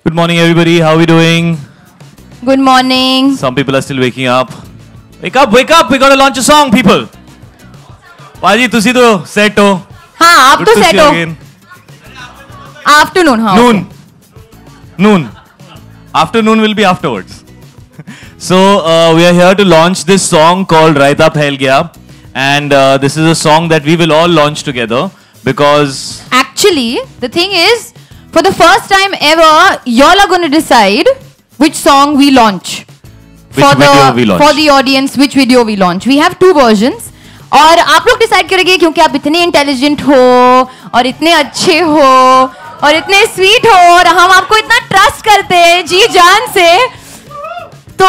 Good morning, everybody. How are we doing? Good morning. Some people are still waking up. Wake up, wake up. We got to launch a song, people. Paji, तुसी तो set हो. हाँ, आप तो set हो. Afternoon, हाँ. Noon. Okay. Noon. Afternoon will be afterwards. So we are here to launch this song called Raita Phail Gaya, and this is a song that we will all launch together because. Actually, the thing is, for the first time ever, y'all are going to decide which song we launch. Which video we launch. For the audience, which video we launch. We have two versions. और आप लोग decide करेंगे क्योंकि आप इतने intelligent हो और इतने अच्छे हो और इतने स्वीट हो और हम आपको इतना ट्रस्ट करते हैं जी जान से. तो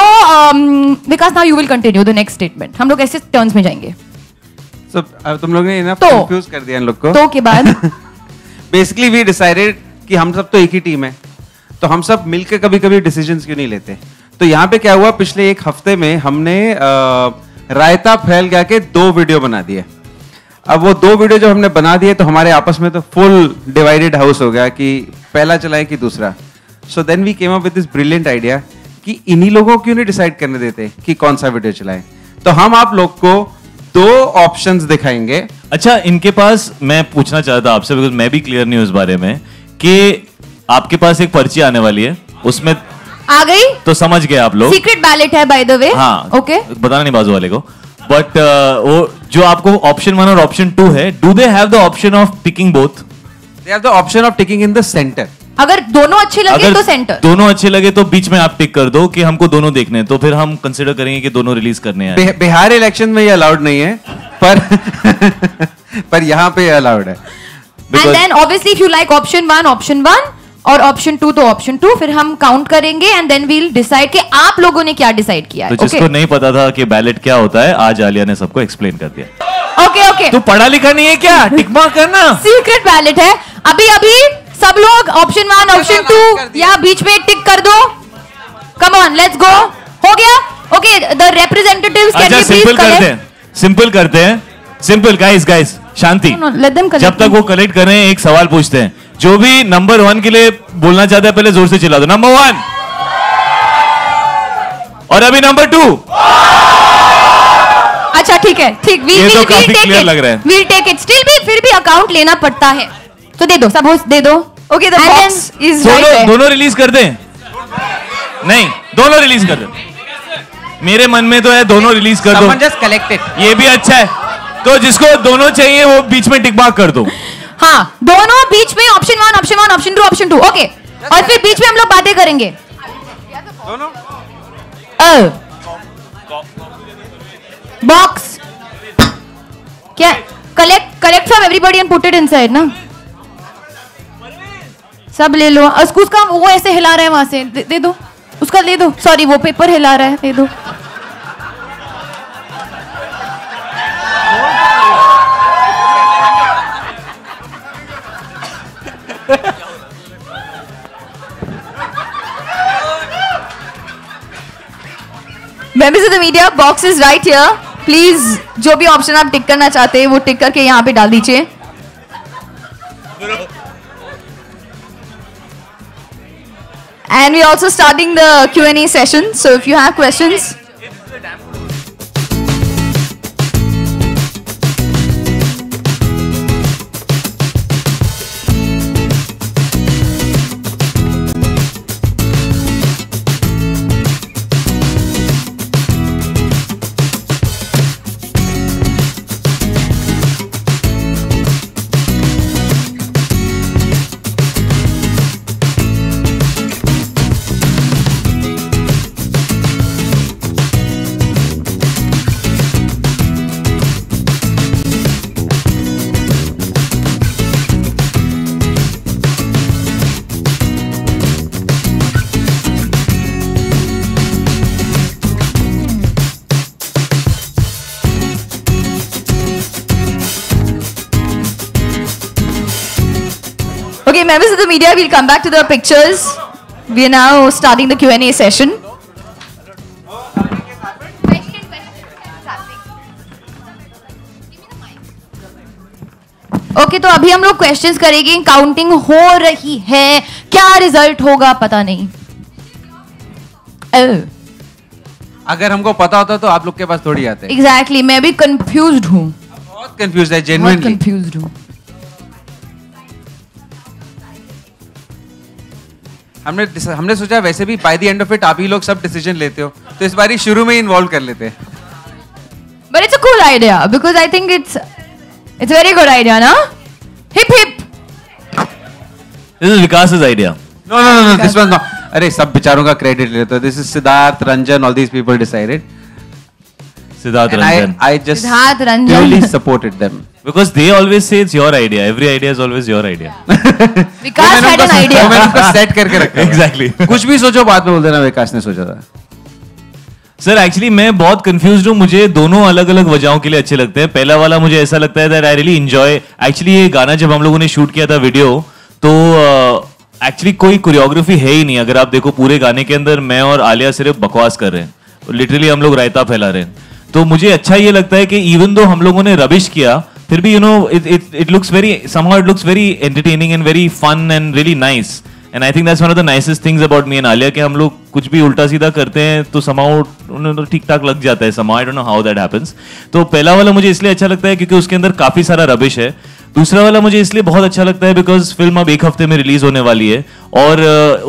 because now you will continue the next statement. हम लोग ऐसे टर्न्स में जाएंगे. So, तुम लोग ने इनफ कंफ्यूज कर दिया इन लोग को. तो के बाद बेसिकली वी डिसाइडेड कि हम सब तो एक ही टीम है, तो हम सब मिलकर कभी कभी डिसीजंस क्यों नहीं लेते. तो यहाँ पे क्या हुआ, पिछले एक हफ्ते में हमने रायता फैल गया के 2 वीडियो बना दिए. अब वो 2 वीडियो जब हमने बना दिए तो हमारे आपस में तो फुल डिवाइडेड हाउस हो गया कि पहला चलाए कि दूसरा. So then we came up with this brilliant idea कि इन्हीं लोगों को क्यों नहीं डिसाइड करने देते कि कौन सा वीडियो चलाएं. तो हम आप लोग को 2 ऑप्शंस दिखाएंगे. अच्छा, इनके पास मैं पूछना चाहता था आपसे, बिकॉज मैं भी क्लियर नहीं हूं इस बारे में, कि आपके पास एक पर्ची आने वाली है, उसमें आ गई तो समझ गए आप लोग. सीक्रेट बैलेट है बाय द वे. हाँ, ओके. बताना नहीं बाजू वाले को. बट वो जो आपको ऑप्शन 1 और ऑप्शन 2 है, do they have the option of picking both? They have the option of ticking in the centre. अगर दोनों अच्छे लगे तो सेंटर. दोनों अच्छे लगे तो बीच में आप टिक कर दो कि हमको दोनों देखने हैं, तो फिर हम कंसीडर करेंगे कि दोनों रिलीज करने हैं. बिहार इलेक्शन में ये अलाउड नहीं है, पर यहाँ पे अलाउड है. And then obviously if you like option 1 और ऑप्शन 2 तो ऑप्शन 2, फिर हम काउंट करेंगे एंड देन वील डिसाइड कि आप लोगों ने क्या डिसाइड किया है. तो जिसको नहीं पता था कि बैलेट क्या होता है, आज आलिया ने सबको एक्सप्लेन कर दिया. ओके. तू पढ़ा लिखा नहीं है क्या? टिक मार्क करना. सीक्रेट बैलेट है. अभी सब लोग ऑप्शन 1 ऑप्शन 2 या बीच में टिक कर दो. Come on, let's go. हो गया. Okay, the representatives can be please collect. Simple करते हैं. सिंपल गाइस शांति. जब तक वो कलेक्ट कर रहे हैं, एक सवाल पूछते हैं. जो भी नंबर 1 के लिए बोलना चाहता है, पहले जोर से चिल्ला दो. नंबर 1. और अभी नंबर 2. अच्छा ठीक है, ठीक. तो काफी क्लियर लग रहा है. We'll take it. स्टिल भी फिर भी अकाउंट लेना पड़ता है, तो दे दो. सब होस्ट दे दो. Okay, the box is right. दोनों रिलीज कर दें. नहीं, दोनों रिलीज कर दो. मेरे मन में तो है दोनों रिलीज कर दो. Someone just collect it. ये भी अच्छा है. तो जिसको दोनों चाहिए वो बीच में टिक मार्क कर दो. हाँ, दोनों बीच में ऑप्शन 1 ऑप्शन 2 ऑप्शन 2. ओके, और फिर बीच में हम लोग बातें करेंगे. दोनों बॉक्स क्या? Collect from everybody and put it inside ना. सब ले लो. उसका वो ऐसे हिला रहा है वहां से, दे दो उसका. दे दो. सॉरी, वो पेपर हिला रहा है, दे दो. Members of the media, box is right here. Please, जो भी ऑप्शन आप टिक करना चाहते हैं वो टिक करके यहाँ पे डाल दीजिए. And we are also starting the Q&A session. So if you have questions. Okay, members of the media, we'll come back to the pictures. We are now starting the Q&A session. Okay तो अभी हम लोग questions करेंगे, counting हो रही है, क्या result होगा पता नहीं। अगर हमको पता होता तो आप लोग के पास थोड़ी आते। एग्जैक्टली, मैं भी कंफ्यूज्ड हूँ, बहुत कंफ्यूज है, जेन्युइनली कंफ्यूज्ड हूँ। हमने सोचा वैसे भी by the end of it आप ही लोग सब डिसीजन लेते हो, तो इस बारी शुरू में ही इन्वॉल्व कर लेते हैं। But it's a cool idea because I think it's very good idea, na? Hip hip. This is Vikas's idea. No, this was not. अरे सब बेचारों का क्रेडिट लेते हो। This is Siddharth, Ranjan, all these people decided. Siddharth And Ranjan. I just Siddharth Ranjan. purely supported them. Because they always say it's your idea. Every idea is always your idea. Vikas had an idea. मैंने उनको set करके रखा है। Exactly. कुछ भी सोचो बाद में बोल देना विकास ने सोचा था। सर एक्चुअली मैं बहुत कंफ्यूज्ड हूँ, मुझे दोनों अलग अलग वजहों के लिए अच्छे लगते हैं। पहला वाला मुझे ऐसा लगता है that I really enjoy. Actually ये गाना जब हम लोगों ने शूट किया था वीडियो, तो एक्चुअली कोई कोरियोग्राफी है ही नहीं। अगर आप देखो पूरे गाने के अंदर मैं और आलिया सिर्फ बकवास कर रहे हैं, लिटरली हम लोग रायता फैला रहे हैं। तो मुझे अच्छा ये लगता है कि इवन दो हम लोगों ने रबिश किया, फिर भी it looks very somehow it looks very entertaining and very fun and really nice. And I think that's one of the nicest things about me and Alia कि हम लोग कुछ भी उल्टा सीधा करते हैं तो समाउ तो ठीक ठाक लग जाता है। Somehow I don't know how that happens. तो पहला वाला मुझे इसलिए अच्छा लगता है क्योंकि उसके अंदर काफी सारा रबिश है। दूसरा वाला मुझे इसलिए बहुत अच्छा लगता है बिकॉज फिल्म अब 1 हफ्ते में रिलीज होने वाली है और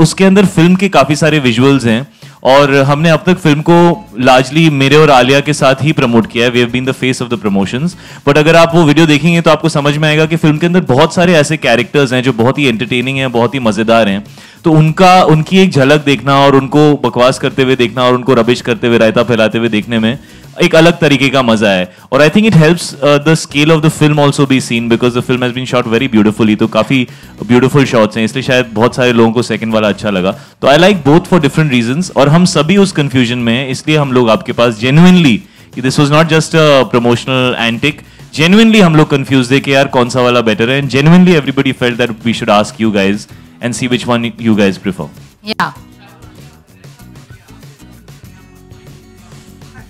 उसके अंदर फिल्म के काफी सारे विजुअल्स हैं और हमने अब तक फिल्म को लार्जली मेरे और आलिया के साथ ही प्रमोट किया है। We have been the face of the promotions. But अगर आप वो वीडियो देखेंगे तो आपको समझ में आएगा कि फिल्म के अंदर बहुत सारे ऐसे कैरेक्टर्स हैं जो बहुत ही एंटरटेनिंग हैं, बहुत ही मजेदार हैं। तो उनकी एक झलक देखना और उनको बकवास करते हुए देखना और उनको रबिश करते हुए रायता फैलाते हुए देखने में एक अलग तरीके का मजा है। और I think it helps the scale of the film also be seen because the film has been shot very beautifully. तो काफी ब्यूटीफुल शॉट्स हैं, इसलिए शायद बहुत सारे लोगों को सेकंड वाला अच्छा लगा। तो I like both for different reasons और हम सभी उस कंफ्यूजन में हैं, इसलिए हम लोग आपके पास genuinely, this was not just a promotional antic, genuinely हम लोग कंफ्यूज थे कि यार कौन सा वाला बेटर है। And genuinely everybody felt that we should ask you guys and see which one you guys prefer. या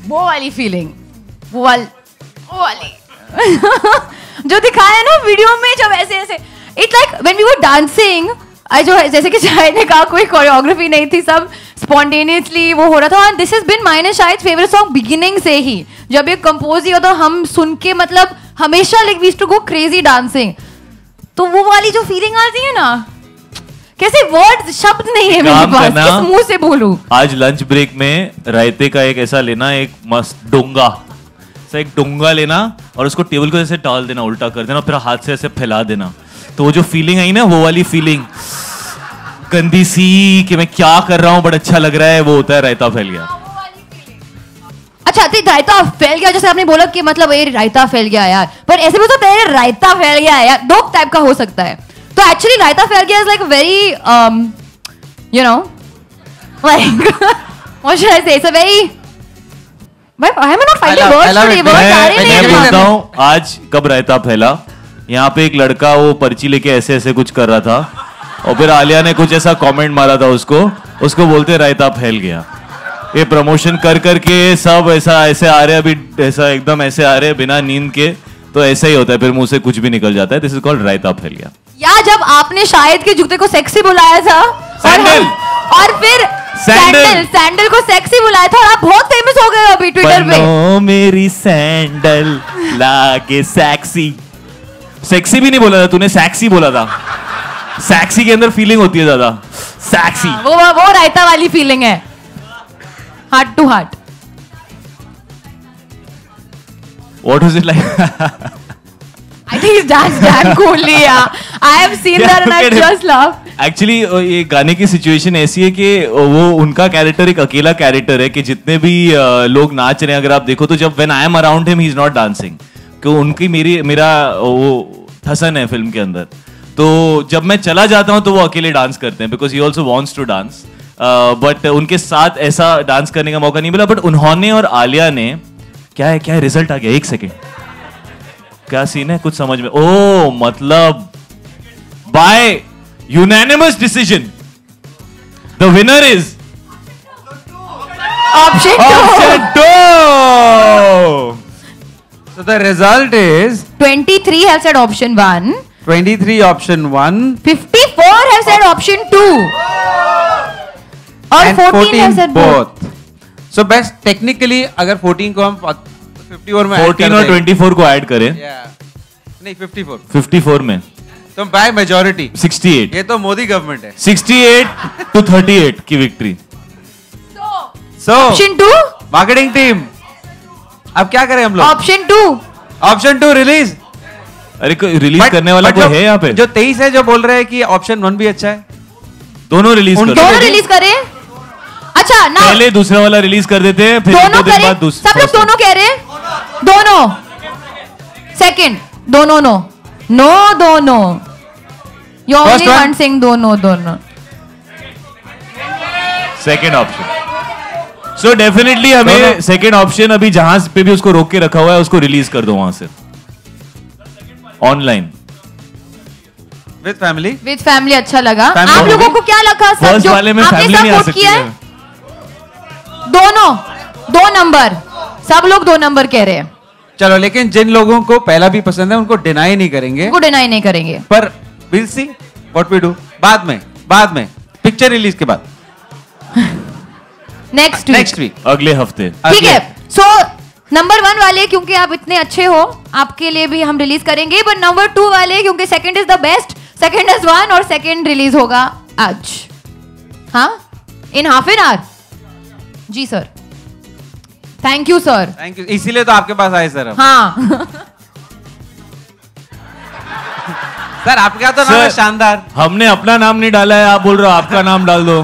वो वाली फीलिंग, वो वाली जो दिखाया ना वीडियो में, जब ऐसे ऐसे it's like when we were dancing, जो जैसे कि शायद ने कहा कोई कोरियोग्राफी नहीं थी, सब स्पॉन्टेनियसली वो हो रहा था। And this has been my शायद फेवरेट सॉन्ग बिगिनिंग से ही। जब ये कंपोज ही हो तो हम सुन के मतलब हमेशा like we used to go crazy dancing. तो वो वाली जो फीलिंग आती है ना, कैसे वर्ड शब्द नहीं है मेरे पास, किस मुंह से बोलूं। आज लंच ब्रेक में रायते का एक ऐसा लेना, एक मस्त डोंगा, एक डोंगा लेना और उसको टेबल को ऐसे टाल देना, उल्टा कर देना, फिर हाथ से ऐसे फैला देना। तो वो जो फीलिंग आई ना, वो वाली फीलिंग गंदी सी कि मैं क्या कर रहा हूँ बट अच्छा लग रहा है, वो होता है रायता फैल गया। अच्छा तो रायता फैल गया, जैसे आपने बोला कि मतलब ये रायता फैल गया यार, पर ऐसे भी तो पहले रायता फैल गया है यार, दो टाइप का हो सकता है। तो एक्चुअली रायता फैल गया is like very you know like what should I say, it's a very I am not finding words today, words आ रहे नहीं। मैं बोलता हूँ आज कब रायता फैला, यहाँ पे एक लड़का वो पर्ची लेके ऐसे ऐसे कुछ कर रहा था और फिर आलिया ने कुछ ऐसा कमेंट मारा था उसको बोलते रायता फैल गया। ये प्रमोशन कर करके सब ऐसा ऐसे आ रहे, अभी ऐसा एकदम ऐसे आ रहे बिना नींद के, तो ऐसा ही होता है, फिर मुंह से कुछ भी निकल जाता है। दिस इज कॉल्ड रायता फैल गया। या जब आपने शायद के जूते को सेक्सी बुलाया था और फिर सैंडल को सेक्सी बुलाया था और आप बहुत फेमस हो गए अभी ट्विटर पे। मेरी सैंडल लागे सेक्सी, सेक्सी भी नहीं बोला था तूने, सेक्सी बोला था। सेक्सी के अंदर फीलिंग होती है ज्यादा, सेक्सी वो रायता वाली फीलिंग है, heart to heart. What was it like? I think it's damn coolly, yeah. I have seen that and I just laughed. Actually, ये गाने की सिचुएशन ऐसी है कि वो उनका कैरेक्टर एक अकेला कैरेक्टर है कि जितने भी लोग नाच रहे हैं, अगर आप देखो तो जब when I am around him, he is not dancing. क्यों उनकी मेरा वो थसन है फिल्म के अंदर। तो जब मैं चला जाता हूँ तो वो अकेले डांस करते हैं because he also wants to dance. But उनके साथ ऐसा डांस करने का मौका नहीं मिला। बट उन्होंने और आलिया ने क्या है रिजल्ट आ गया, एक सेकेंड, क्या सीन है कुछ समझ में, ओ मतलब bye unanimous decision the winner is option 2। So the result is 23 have said option 1. 23 option 1. 54 have said option 2. और and 14 have said both. So best technically अगर 14 को हम 54 में 14 और 24 को ऐड करें, नहीं 54 54 में तो बाय मेजॉरिटी 68, ये तो मोदी गवर्नमेंट है। 68 to 38 की victory. So option 2, marketing team अब क्या करें हम लोग? Option 2, option 2 release. अरे रिलीज करने वाला कोई है यहाँ पे? जो 23 है जो बोल रहे हैं कि ऑप्शन 1 भी अच्छा है, दोनों रिलीज कर दो। दोनों रिलीज करें। अच्छा ना पहले दूसरा वाला रिलीज कर देते हैं, फिर दोनों दो दिन बाद करें। सब लोग दोनों कह रहे हैं, दोनों। सेकंड, दोनों नो, नो दोनों। यू ओनली वन सिंग दोनों दोनों। Second option. सो डेफिनेटली हमें सेकंड ऑप्शन, अभी जहां पे भी उसको रोक के रखा हुआ है उसको रिलीज कर दो वहां से online. With family. With family अच्छा लगा। Family आप लोगों को क्या लगा? सब फर्स्ट जो वाले में आपने फैमिली सब नहीं आ वोट सकती किया है। है, दोनों 2 नंबर, सब लोग 2 नंबर कह रहे हैं। चलो लेकिन जिन लोगों को पहला भी पसंद है उनको डिनाई नहीं करेंगे, उनको डिनाई नहीं करेंगे। पर will see what we do बाद में पिक्चर रिलीज के बाद नेक्स्ट वीक अगले हफ्ते। ठीक है। सो नंबर 1 वाले क्योंकि आप इतने अच्छे हो, आपके लिए भी हम रिलीज करेंगे, बट नंबर 2 वाले क्योंकि second is the best, second is 1 और सेकंड रिलीज होगा आज, हाँ, इन हाफ एन आवर। जी sir, thank you sir. Thank you, इसीलिए तो आपके पास आए सर हम। हाँ सर आपका तो नाम है शानदार। हमने अपना नाम नहीं डाला है, आप बोल रहे हो आपका नाम डाल दो।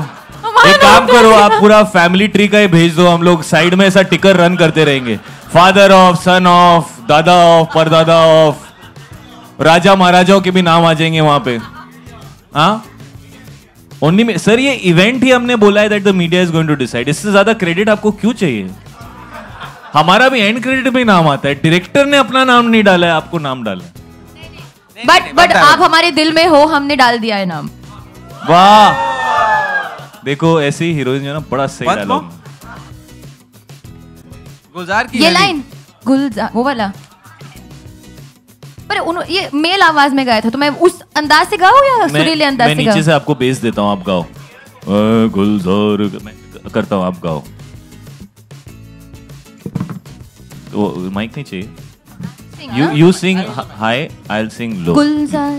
एक काम करो, आप पूरा फैमिली ट्री का ही भेज दो, हम लोग साइड में ऐसा टिकर रन करते रहेंगे। फादर ऑफ, सन ऑफ, दादा ऑफ, परदादा ऑफ, राजा महाराजाओं के भी नाम आ जाएंगे वहां पे। हाँ ओनली में सर, ये इवेंट ही हमने बोला है that the media is going to decide. इससे ज्यादा क्रेडिट आपको क्यों चाहिए? हमारा भी एंड क्रेडिट में नाम आता है, डायरेक्टर ने अपना नाम नहीं डाला है, आपको नाम डाला है। बट आप हमारे दिल में हो, हमने डाल दिया है नाम। वाह, देखो ऐसे ही हीरोइन जो ना, बड़ा सही डायलॉग। गुलजार की ये लाइन गुलजार वो वाला, पर ये मेल आवाज में गाया था, तो मैं उस अंदाज से गाऊं या सुरीले अंदाज से गाऊं? मैं नीचे से आपको बेस देता हूँ, आप गाओ। गुलजार मैं करता हूँ, आप गाओ। वो माइक नहीं चाहिए। You sing high, I'll sing low. गुलजार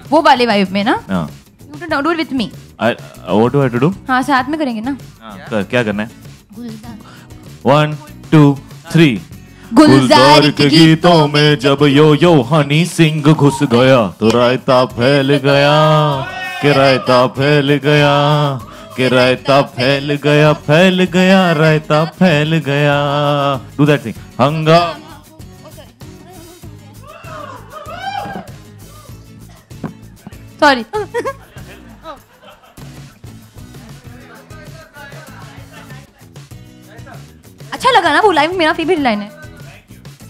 वो वाले वाइब में ना? हाँ। You do it with me. What do I have to do? हाँ साथ में करेंगे ना? क्या करना है? गुलजार 1 2 3। गुलजार के गीतों में जब यो हनी सिंह घुस गया तो रायता फैल गया, कि रायता फैल गया, कि रायता फैल गया, फैल गया, रायता फैल गया। Do that thing. हंगामा। सॉरी। अच्छा लगा ना वो लाइन? मेरा फेवरेट लाइन है,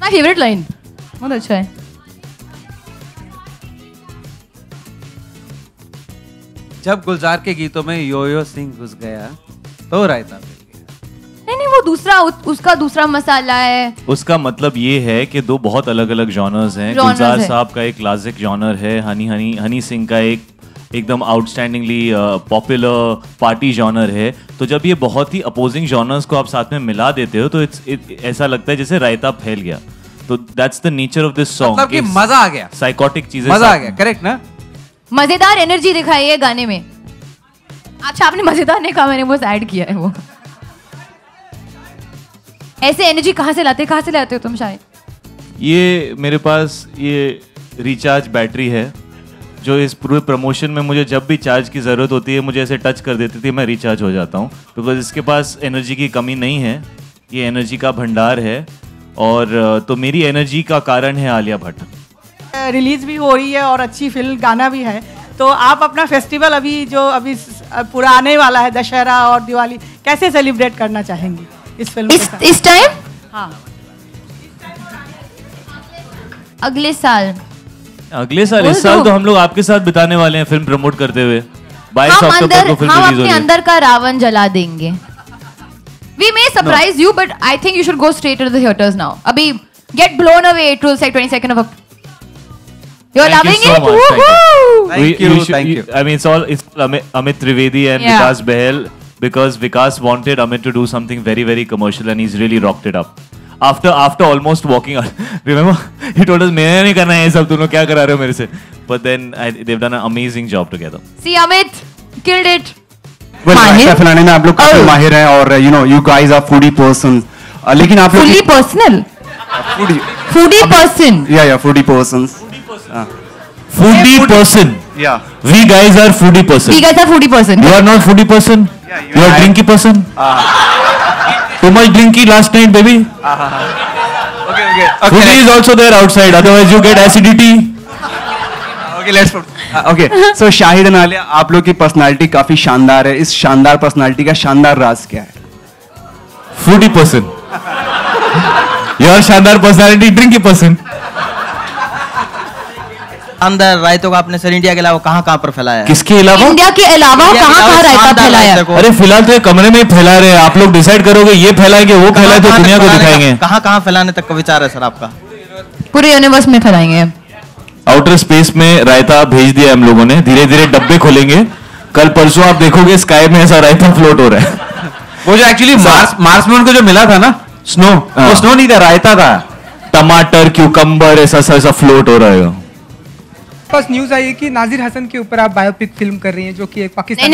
माय फेवरेट लाइन, बहुत अच्छा है। जब गुलजार के गीतों में यो सिंह घुस गया तो रायता फैल गया। नहीं वो दूसरा, उसका दूसरा मसाला है। उसका मतलब ये है कि दो बहुत अलग अलग जॉनर्स हैं। गुलजार साहब का एक क्लासिक जॉनर है, हनी सिंह का एक एकदम आउटस्टैंडिंगली पॉपुलर पार्टी जॉनर है। तो जब ये बहुत ही अपोजिंग जॉनर्स को आप साथ में मिला देते हो तो ऐसा लगता है जैसे रायता फैल गया। तो that's the nature of this song. मतलब कि मजा आ गया, साइकोटिक चीजें मजा आ गया, करेक्ट ना? मजेदार एनर्जी दिखाई है गाने में। अच्छा आपने मजेदार नहीं कहा, मैंने बस ऐड किया है वो। ऐसे एनर्जी कहाँ से लाते हो तुम? शायद ये मेरे पास ये रिचार्ज बैटरी है जो इस पूरे प्रमोशन में मुझे जब भी चार्ज की ज़रूरत होती है मुझे ऐसे टच कर देती थी, मैं रिचार्ज हो जाता हूँ। बिकॉज इसके पास एनर्जी की कमी नहीं है, ये एनर्जी का भंडार है। और तो मेरी एनर्जी का कारण है आलिया भट्ट। रिलीज भी हो रही है और अच्छी फिल्म गाना भी है, तो आप अपना फेस्टिवल अभी पूरा आने वाला है, दशहरा और दिवाली, कैसे सेलिब्रेट करना चाहेंगी इस फिल्म के साथ? इस टाइम? हाँ अगले साल इस साल तो हम लोग आपके साथ बिताने वाले हैं फिल्म प्रमोट करते हुए। 22 अक्टूबर को फिल्म रिलीज हो रही है। अपने अंदर का रावण जला देंगे। We may surprise you, but I think you should go straight to the theaters now. अभी Get blown away. It will say 22nd of October. You're Thank you loving so it. much. Woohoo! Thank you, thank you. I mean, it's Amit Trivedi and Yeah. Vikas Behel, because Vikas wanted Amit to do something very, very commercial, and he's really rocked it up. After almost walking out, remember, he told us, "मैं नहीं करना है ये सब, तुम लोग क्या करा रहे हो मेरे से?" But then they've done an amazing job together. See, Amit killed it. Well, माहिर? रायता फैलाने में आप लोग काफी Oh. माहिर हैं और you guys are foodie person. लेकिन आप लोग Fully personal. Foodie person. yeah foodie persons. Foodie person. Yeah. We guys are foodie person. You guys are foodie person. You are not foodie person. You are drinky person. Too much drinky last night, baby. Okay. Foodie is also there outside. Otherwise, you get acidity. Okay, let's okay. So Shahid and Alia, आप लोग की personality काफी शानदार है. इस शानदार personality का शानदार राज क्या है? Foodie person. Your शानदार personality, drinky person. अंदर रायतों का आपने सर इंडिया के अलावा कहाँ पर फैलाया है? किसके अलावा? इंडिया के अलावा इंडिया के कहाँ अलावा रायता शानदार फैलाया? रायता को- अरे फिलहाल तो ये कमरे में ही फैला रहे हैं. आप लोग डिसाइड करोगे ये फैलाएंगे वो फैलाए तो दुनिया को दिखाएंगे. कहाँ फैलाने तक का विचार है सर आपका? पूरे यूनिवर्स में फैलाएंगे. आउटर स्पेस में रायता भेज दिया हम लोगों ने. धीरे धीरे डब्बे खोलेंगे. कल परसों आप देखोगे स्काई में ऐसा रायता फ्लोट हो रहा है. वो जो एक्चुअली मार्स में उनको जो मिला था ना स्नो, वो स्नो नहीं था, रायता था. टमाटर क्यूकम्बर ऐसा फ्लोट हो रहा है. पास न्यूज आई है कि नाजिर हसन के ऊपर आप बायोपिक फिल्म कर रही हैं, जो कि एक पाकिस्तान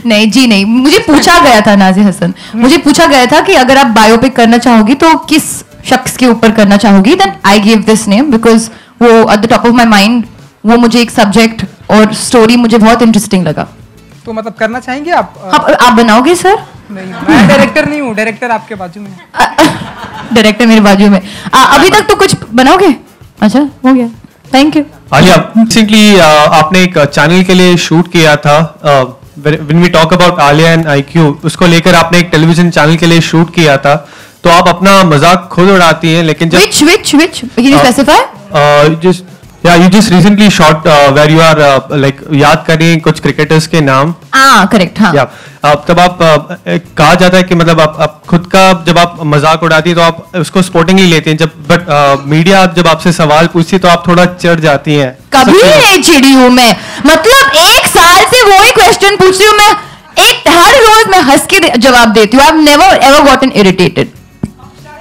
नहीं जी नहीं. मुझे पूछा गया था नाजिर हसन, मुझे पूछा गया था कि अगर आप बायोपिक करना चाहोगी तो किस शख्स के ऊपर करना चाहोगी. Then I give this name because वो at the top of my mind. वो मुझे एक सब्जेक्ट और स्टोरी मुझे बहुत इंटरेस्टिंग लगा. तो मतलब करना चाहेंगे आप? आप बनाओगे सर? नहीं, मैं डायरेक्टर नहीं हूँ, डायरेक्टर आपके बाजू में. डायरेक्टर मेरे बाजू में. अभी तक तो कुछ बनाओगे? अच्छा हो गया. Thank you. आलिया, रिसेंटली आपने एक चैनल के लिए शूट किया था. When we talk about Alia and IQ, उसको लेकर आपने एक टेलीविजन चैनल के लिए शूट किया था. तो आप अपना मजाक खुद उड़ाती हैं, लेकिन जब which can you specify? you just recently shot where you are like याद कर रही हैं कुछ क्रिकेटर्स के नाम. करेक्ट. हाँ. तब आप कहा जाता है कि मतलब आप खुद का जब आप मजाक उड़ाती है तो आप उसको स्पोर्टिंगली लेती हैं, जब बट मीडिया जब आपसे सवाल पूछती है तो आप थोड़ा चिढ़ जाती हैं. कभी नहीं चिड़ी हूँ मैं. मतलब 1 साल से वही क्वेश्चन पूछ रही हूँ मैं. हर रोज मैं हंस के जवाब देती हूँ. I have never ever gotten irritated.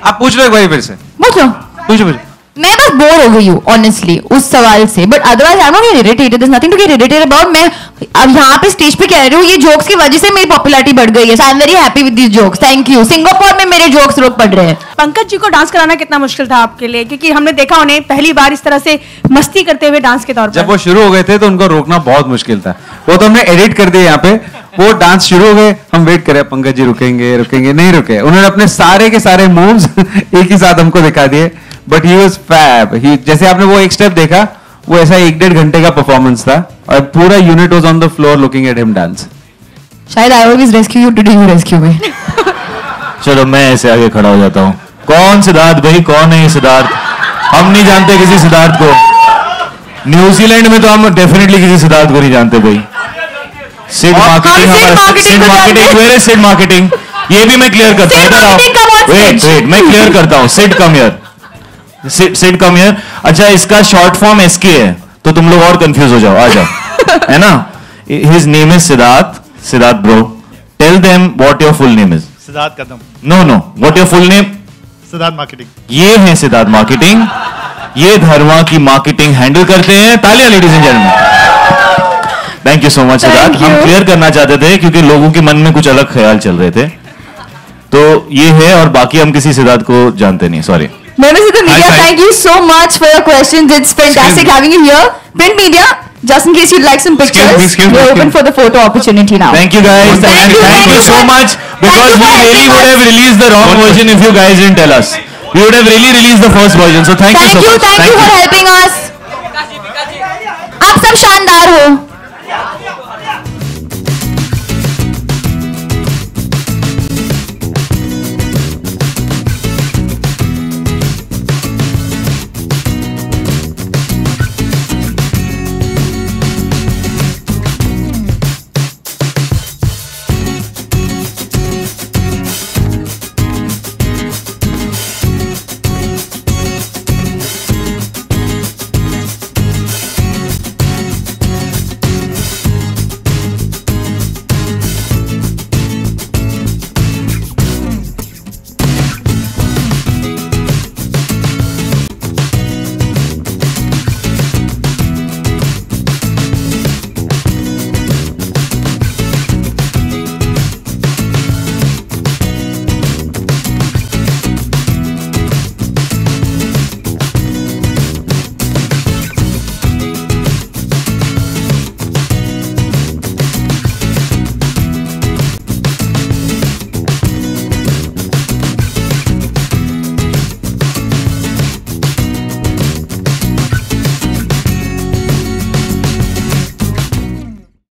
आप पूछ लो एक बार फिर से. पूछो. मैं बस बोर हो गई हूँ ऑनेस्टली उस सवाल से. But otherwise I am not irritated. There is nothing to get irritated about. मैं अब यहाँ पे स्टेज पे कह रही हूँ ये जोक्स की वजह से मेरी पॉपुलैरिटी बढ़ गई है. So I am very happy with this jokes. Thank you. Singapore में मेरे जोक्स लोग पढ़ रहे हैं. पंकज जी को डांस कराना कितना मुश्किल था आपके लिए? क्योंकि हमने देखा उन्हें पहली बार इस तरह से मस्ती करते हुए डांस के तौर पर. जब वो शुरू हो गए थे तो उनको रोकना बहुत मुश्किल था. वो तो हमने एडिट कर दिया यहाँ पे. वो डांस शुरू हो गए, हम वेट करे पंकज जी रुकेंगे, नहीं रुके. उन्होंने अपने सारे के सारे मूव्स एक ही साथ हमको दिखा दिए. But he was fab. जैसे आपने वो एक स्टेप देखा, वो ऐसा 1-1.5 घंटे का परफॉर्मेंस था और पूरा unit was on the floor looking at him dance. शायद I always rescue you, today you rescue me. चलो मैं ऐसे आगे खड़ा हो जाता हूँ. कौन सिद्धार्थ भाई? कौन है ये सिद्धार्थ? हम नहीं जानते किसी सिद्धार्थ को. न्यूजीलैंड में तो हम डेफिनेटली किसी सिद्धार्थ को नहीं जानते भाई. सिड मार्केटिंग हमारा. Sid marketing. Where is Sid marketing? ये भी मैं क्लियर करता हूँ. वेट मैं क्लियर करता हूँ. Sid come here. Sid come here. अच्छा इसका शॉर्ट फॉर्म एसके है तो तुम लोग और कंफ्यूज हो जाओ. आ जाओ. है ना? His name is Siddharth bro. Tell them what your full name is. Siddharth Kadam. No what your full name? Siddharth marketing. ये है सिद्धार्थ मार्केटिंग. ये धर्मा की मार्केटिंग हैंडल करते हैं. तालियां ladies and gentleman. Thank you so much Siddharth. हम क्लियर करना चाहते थे क्योंकि लोगों के मन में कुछ अलग ख्याल चल रहे थे. तो ये है और बाकी हम किसी सिद्धार्थ को जानते नहीं. Sorry. Members of the media, thank you so much for your questions. It's fantastic having you here. Print media, just in case you'd like some pictures, we're open for the photo opportunity now. Thank you guys. Thank you so much. Because we really would have released the wrong version if you guys didn't tell us. We would have really released the first version. So thank you so much. Thank you for helping us. आप सब शानदार हो.